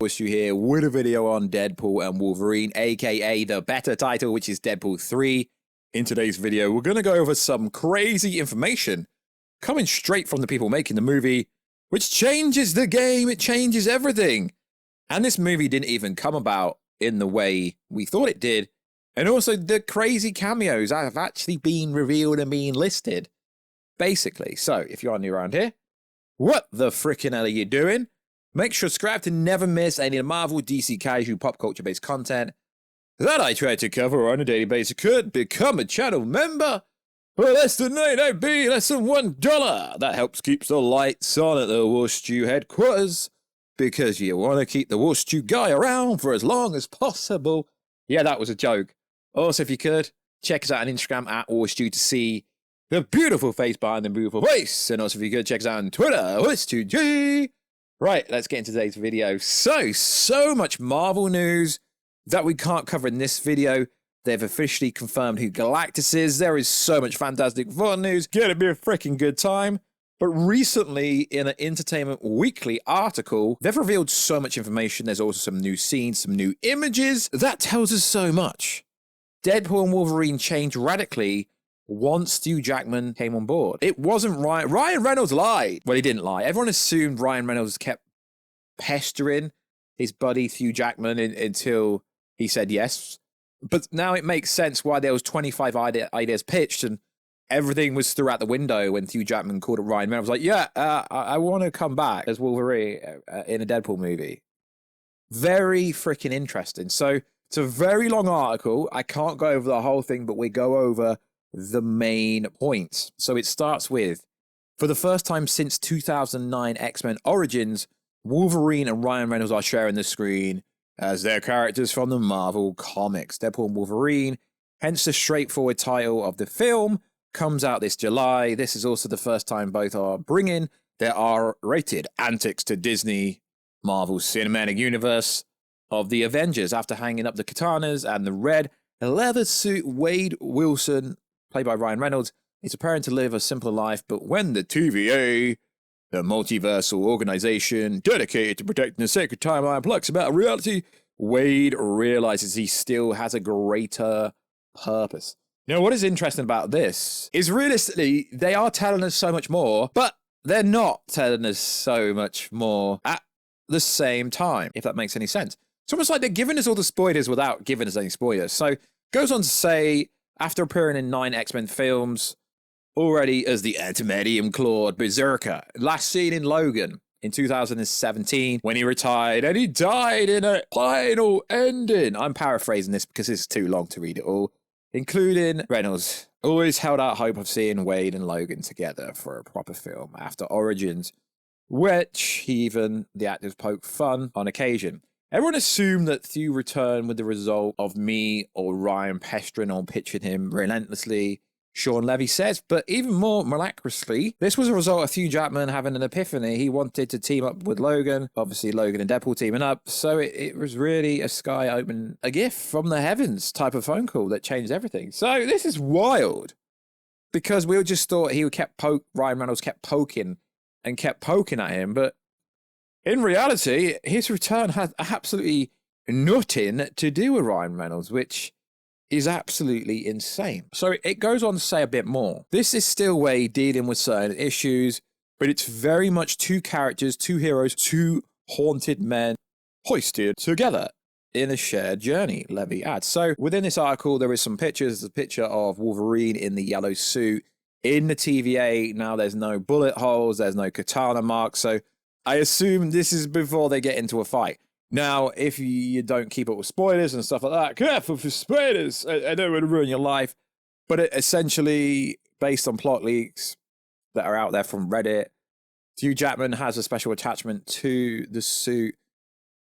Warstu here with a video on Deadpool and Wolverine, aka the better title, which is Deadpool 3. In today's video, we're going to go over some crazy information coming straight from the people making the movie, which changes the game, it changes everything. And this movie didn't even come about in the way we thought it did. And also the crazy cameos have actually been revealed and been listed, basically. So if you're new around here, what the frickin' hell are you doing? Make sure to subscribe to never miss any of the Marvel, DC, casual, pop culture-based content that I try to cover on a daily basis. Could become a channel member for less than $9, less than $1. That helps keep the lights on at the Warstu headquarters, because you want to keep the Warstu guy around for as long as possible. Yeah, that was a joke. Also, if you could, check us out on Instagram at Warstu to see the beautiful face behind the beautiful face. And also, if you could, check us out on Twitter, Warstu. Right, let's get into today's video. So much Marvel news that we can't cover in this video. They've officially confirmed who Galactus is. There is so much Fantastic Four news. Gonna be a freaking good time. But recently, in an Entertainment Weekly article, they've revealed so much information. There's also some new scenes, some new images. That tells us so much. Deadpool and Wolverine changed radically once Hugh Jackman came on board. It wasn't Ryan. Ryan Reynolds lied. Well, he didn't lie. Everyone assumed Ryan Reynolds kept pestering his buddy Hugh Jackman until he said yes. But now it makes sense why there was 25 ideas pitched and everything was through out the window when Hugh Jackman called up Ryan Reynolds. Like, yeah, I want to come back as Wolverine in a Deadpool movie. Very freaking interesting. So it's a very long article. I can't go over the whole thing, but we go over the main points. So it starts with, for the first time since 2009 X-Men Origins, Wolverine and Ryan Reynolds are sharing the screen as their characters from the Marvel Comics. Deadpool and Wolverine, hence the straightforward title of the film, comes out this July. This is also the first time both are bringing their R-rated antics to Disney Marvel Cinematic Universe of the Avengers. After hanging up the katanas and the red leather suit, Wade Wilson, played by Ryan Reynolds, is preparing to live a simpler life, but when the TVA, the multiversal organization dedicated to protecting the sacred timeline, plucks about reality, Wade realizes he still has a greater purpose. Now, what is interesting about this is realistically, they are telling us so much more, but they're not telling us so much more at the same time, if that makes any sense. It's almost like they're giving us all the spoilers without giving us any spoilers. So, goes on to say, after appearing in 9 X-Men films, already as the adamantium-clawed berserker, last seen in Logan in 2017 when he retired and he died in a final ending. I'm paraphrasing this because it's too long to read it all. Including Reynolds, always held out hope of seeing Wade and Logan together for a proper film after Origins, which even the actors poke fun on occasion. Everyone assumed that Hugh returned with the result of me or Ryan pestering or pitching him relentlessly, Sean Levy says, but even more miraculously, this was a result of Hugh Jackman having an epiphany. He wanted to team up with Logan, obviously Logan and Deadpool teaming up, so it was really a sky open, a gift from the heavens type of phone call that changed everything. So this is wild, because we just thought he kept Ryan Reynolds kept poking and kept poking at him, but in reality, his return had absolutely nothing to do with Ryan Reynolds, which is absolutely insane. So it goes on to say a bit more. This is still Wade dealing with certain issues, but it's very much two characters, two heroes, two haunted men hoisted together in a shared journey, Levy adds. So within this article, there is some pictures. There's a picture of Wolverine in the yellow suit in the TVA. Now there's no bullet holes, there's no katana marks. So I assume this is before they get into a fight. Now, if you don't keep up with spoilers and stuff like that, careful for spoilers. I don't want to ruin your life. But it essentially, based on plot leaks that are out there from Reddit, Hugh Jackman has a special attachment to the suit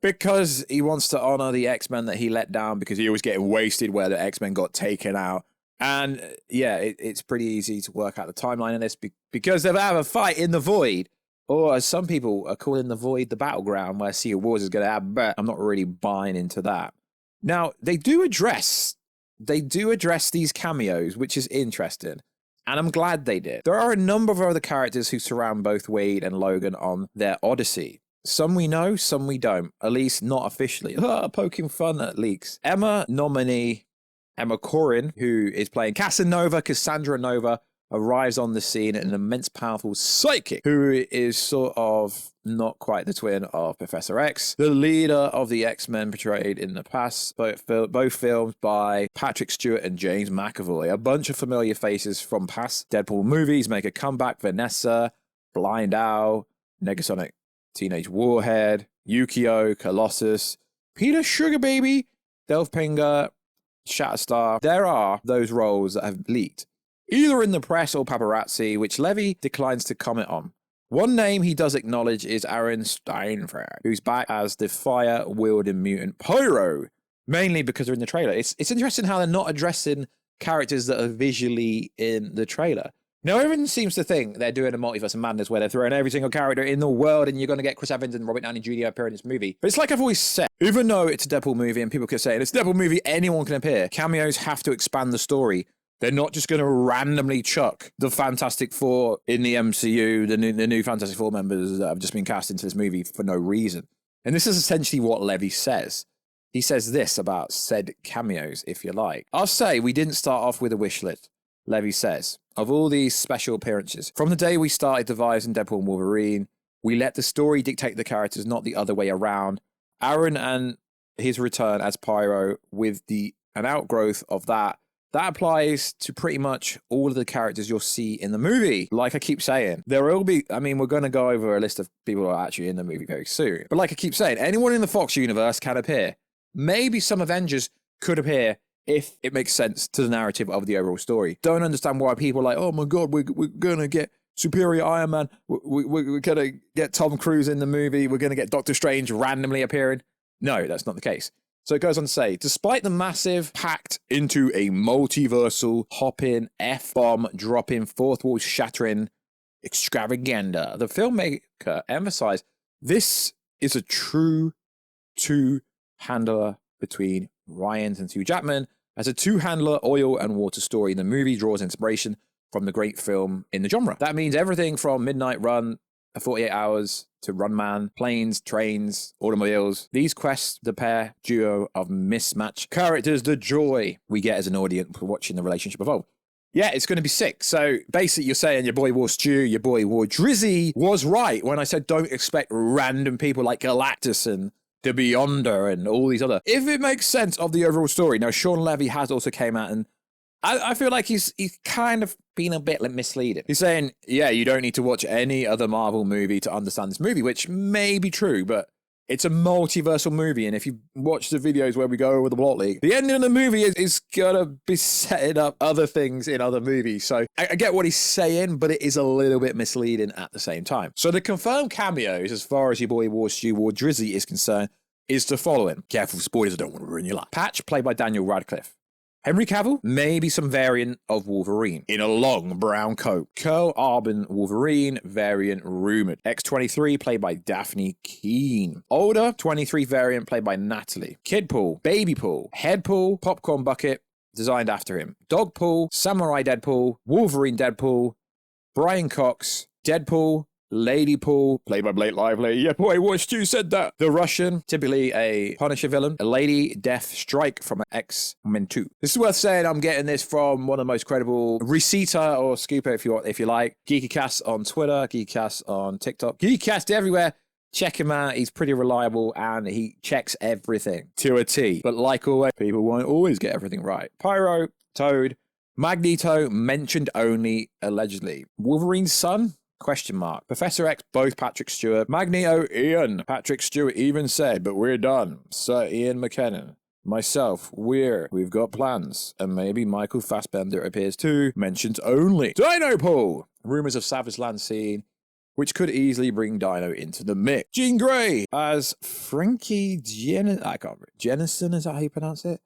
because he wants to honor the X-Men that he let down because he was getting wasted where the X-Men got taken out. And yeah, it's pretty easy to work out the timeline in this because they have a fight in the void. Or as some people are calling the void the battleground where Sea of Wars is going to happen, but I'm not really buying into that. Now, they do address these cameos, which is interesting. And I'm glad they did. There are a number of other characters who surround both Wade and Logan on their odyssey. Some we know, some we don't. At least not officially. Poking fun at leaks. Emma nominee Emma Corrin, who is playing Cassandra Nova, arrives on the scene, an immense, powerful psychic who is sort of not quite the twin of Professor X, the leader of the X-Men portrayed in the past, both films by Patrick Stewart and James McAvoy. A bunch of familiar faces from past Deadpool movies make a comeback. Vanessa, Blind Owl, Negasonic Teenage Warhead, Yukio, Colossus, Peter Sugar Baby, Delphpinger, Shatterstar. There are those roles that have leaked, either in the press or paparazzi, which Levy declines to comment on. One name he does acknowledge is Aaron Steinfeld, who's back as the fire-wielding mutant Pyro, mainly because they're in the trailer. It's interesting how they're not addressing characters that are visually in the trailer. Now, everyone seems to think they're doing a multiverse of madness where they're throwing every single character in the world and you're going to get Chris Evans and Robert Downey Jr. appear in this movie. But it's like I've always said, even though it's a Deadpool movie and people could say, it's a Deadpool movie, anyone can appear, cameos have to expand the story. They're not just going to randomly chuck the Fantastic Four in the MCU, the new Fantastic Four members that have just been cast into this movie for no reason. And this is essentially what Levy says. He says this about said cameos, if you like. I'll say we didn't start off with a wish list, Levy says. Of all these special appearances, from the day we started devising Deadpool and Wolverine, we let the story dictate the characters, not the other way around. Aaron and his return as Pyro with an outgrowth of that applies to pretty much all of the characters you'll see in the movie. Like I keep saying, there will be, we're going to go over a list of people who are actually in the movie very soon. But like I keep saying, anyone in the Fox universe can appear. Maybe some Avengers could appear if it makes sense to the narrative of the overall story. Don't understand why people are like, oh my God, we're going to get Superior Iron Man. We're going to get Tom Cruise in the movie. We're going to get Doctor Strange randomly appearing. No, that's not the case. So it goes on to say, despite the massive packed into a multiversal, hopping, F-bomb, dropping, fourth wall shattering extravaganza, the filmmaker emphasized this is a true two-handler between Ryan and Hugh Jackman. As a two-handler, oil and water story, the movie draws inspiration from the great film in the genre. That means everything from Midnight Run, 48 Hours, to Run Man, planes, trains, automobiles. These quests, the pair duo of mismatched characters, the joy we get as an audience for watching the relationship evolve. Yeah, it's going to be sick. So basically you're saying your boy Warstu, your boy War Drizzy was right when I said don't expect random people like Galactus and the Beyonder and all these other. If it makes sense of the overall story. Now, Sean Levy has also came out and I feel like he's kind of been a bit misleading. He's saying, yeah, you don't need to watch any other Marvel movie to understand this movie, which may be true, but it's a multiversal movie. And if you watch the videos where we go over the plot league, the ending of the movie is going to be setting up other things in other movies. So I get what he's saying, but it is a little bit misleading at the same time. So the confirmed cameos, as far as your boy War Drizzy is concerned, is the following. Careful, spoilers, I don't want to ruin your life. Patch, played by Daniel Radcliffe. Henry Cavill, maybe some variant of Wolverine in a long brown coat. Carl Urban Wolverine, variant rumored. X-23, played by Daphne Keane. Older, 23 variant, played by Natalie. Kidpool, Babypool, Headpool, Popcorn Bucket, designed after him. Dogpool, Samurai Deadpool, Wolverine Deadpool, Brian Cox, Deadpool, Ladypool, played by Blake Lively. Yeah, boy, what Stu said that. The Russian, typically a Punisher villain. A Lady Death Strike from X-Men 2. This is worth saying, I'm getting this from one of the most credible Receiver or Scooper, if you like. GeekyCast on Twitter, GeekyCast on TikTok. GeekyCast everywhere. Check him out. He's pretty reliable and he checks everything to a T. But like always, people won't always get everything right. Pyro, Toad, Magneto, mentioned only allegedly. Wolverine's son? Question mark. Professor X, both Patrick Stewart. Magneto, Ian. Patrick Stewart even said, but we're done. Sir Ian McKellen. Myself, we've got plans. And maybe Michael Fassbender appears too. Mentions only. Dinopool. Rumors of Savage Land scene, which could easily bring Dino into the mix. Jean Grey as Frankie Jennison, is that how you pronounce it?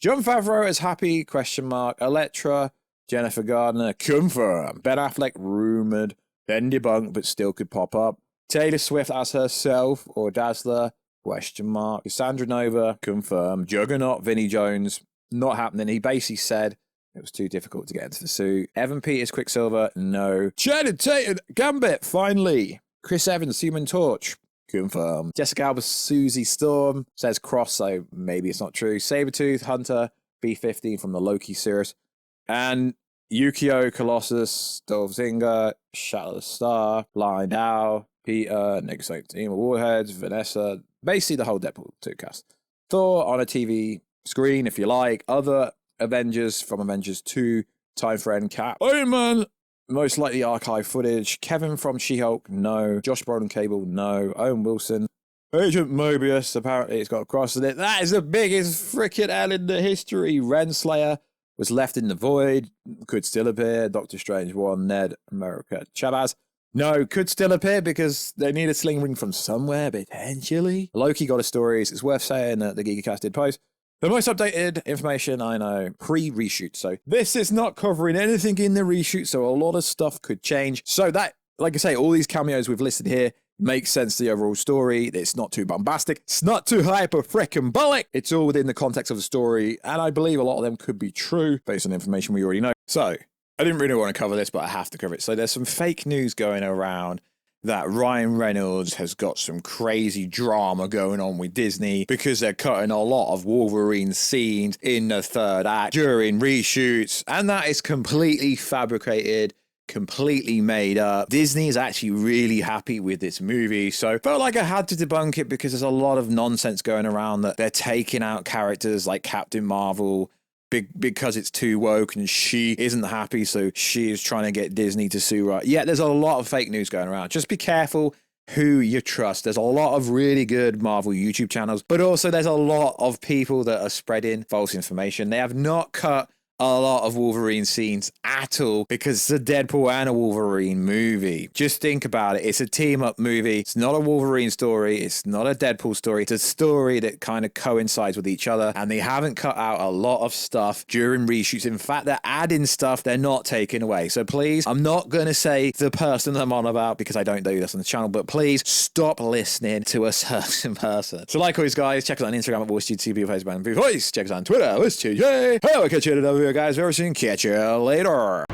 Jon Favreau as Happy, question mark. Elektra, Jennifer Gardner, confirmed. Ben Affleck, rumored. Then debunked, but still could pop up. Taylor Swift as herself, or Dazzler, question mark. Cassandra Nova, confirmed. Juggernaut, Vinnie Jones, not happening. He basically said it was too difficult to get into the suit. Evan Peters, Quicksilver, no. Channing Tatum, Gambit, finally. Chris Evans, Human Torch, Confirmed. Jessica Alba's Susie Storm says Cross, so maybe it's not true. Sabretooth, Hunter, B-15 from the Loki series. And Yukio, Colossus, Dolphinga, Shadow the Star, Blind Owl, Peter, Next Team of Warheads, Vanessa, basically the whole Deadpool 2 cast. Thor on a TV screen, if you like. Other Avengers from Avengers 2, Time Friend, Cap, Iron Man, most likely archive footage. Kevin from She-Hulk, no. Josh Brolin Cable, no. Owen Wilson. Agent Mobius, apparently it's got a cross in it. That is the biggest freaking L in the history. Renslayer was left in the void, could still appear. Doctor Strange 1, Ned, America, Chavez. No, could still appear because they need a sling ring from somewhere, potentially. Loki got a story. It's worth saying that the GigaCast did post the most updated information I know, pre-reshoot. So this is not covering anything in the reshoot, so a lot of stuff could change. So that, like I say, all these cameos we've listed here makes sense to the overall story. It's not too bombastic. It's not too hyper-frickin-bolic. It's all within the context of the story, and I believe a lot of them could be true based on information we already know. So I didn't really want to cover this, but I have to cover it. So there's some fake news going around that Ryan Reynolds has got some crazy drama going on with Disney because they're cutting a lot of Wolverine scenes in the third act during reshoots, and that is completely fabricated, completely made up. Disney is actually really happy with this movie, so felt like I had to debunk it because there's a lot of nonsense going around that they're taking out characters like Captain Marvel because it's too woke and she isn't happy, so she is trying to get Disney to sue her. Yeah, there's a lot of fake news going around. Just be careful who you trust. There's a lot of really good Marvel YouTube channels, but also there's a lot of people that are spreading false information. They have not cut a lot of Wolverine scenes at all because it's a Deadpool and a Wolverine movie. Just think about it. It's a team-up movie. It's not a Wolverine story. It's not a Deadpool story. It's a story that kind of coincides with each other, and they haven't cut out a lot of stuff during reshoots. In fact, they're adding stuff they're not taking away. So please, I'm not going to say the person I'm on about because I don't do this on the channel, but please stop listening to a certain person. So like always, guys, check us out on Instagram at Warstu, TV, Facebook, and Voice. Check us out on Twitter, Warstu. Hey, I'll catch you in another video, guys. Very soon. Catch you later.